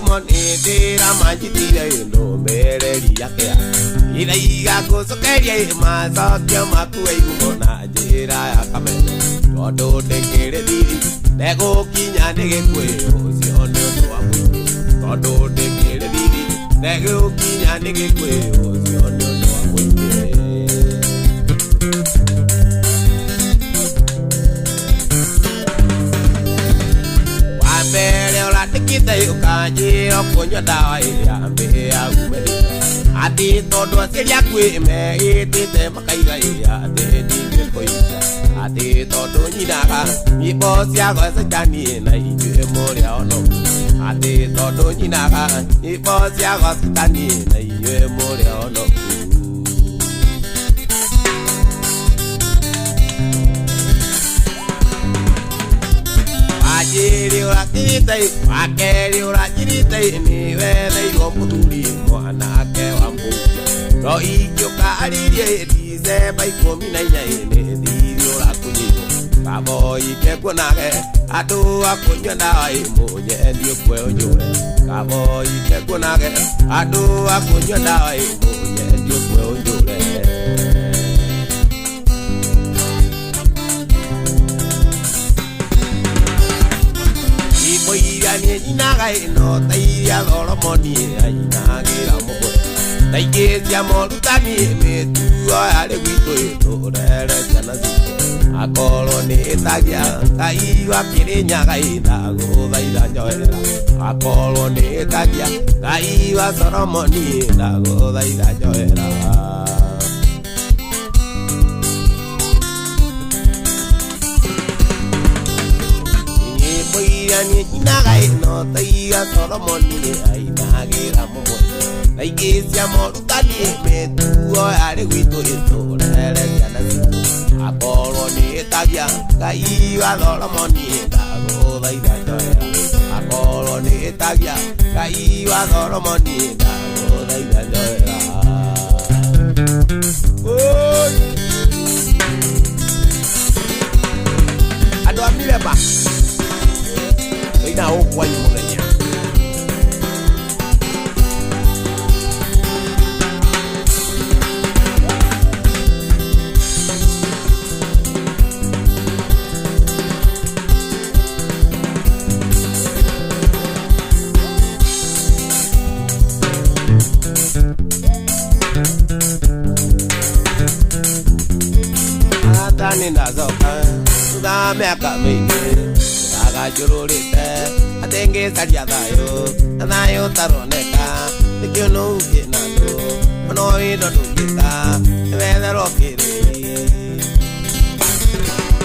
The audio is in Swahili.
money, did I mind you? No, Mary, Yakea. Ida goes okay, my son, Yamaku, Mona, did I come in? Todo de Kennedy, Nego Kina, Negate, Ocean, Todo de Kennedy, Nego Kina, Negate, Ocean, Kita yukaji okunyo dawa ya mbe agumeli ati todo seria kwe me iti te makaiga ya te di koisa ati todo nyinaga Nyimbo sia go Shaitani na iwe moria ono ati todo nyinaga Nyimbo sia go Shaitani na iwe moria ono ora kiritai akeri ora kiritai ni wele yomuduri mwana ke wambu ro ikyo karirie dize bai komina nyaine di ora kunyigo kabo ike kunage atu akunyo dai munye ndio kwe onyure kabo ike kunage atu akunyo dai munye ndio kwe onyure Nyinaga no taiya doromoni Nyinagira mobo taigezia morutani metu ale gwito rere janasi akolo ni tagia kaiwa kirinyaga inago thaira njoera akolo ni tagia kaiwa doromoni inago thaira njoera Nyinaga no taiya doromoni Nyinagira mobo taigezia morutani metu ale gwito rere janasi akolo ni tagia kaiwa doromoni inago thaira njoera akolo ni tagia kaiwa doromoni inago thaira njoera ado amile ba ina okwa yimolenya atani nazoka na meka meke Jurulite, atenge saria dayo taroneka, tikyo no ukinando, no ido nukita, vede roki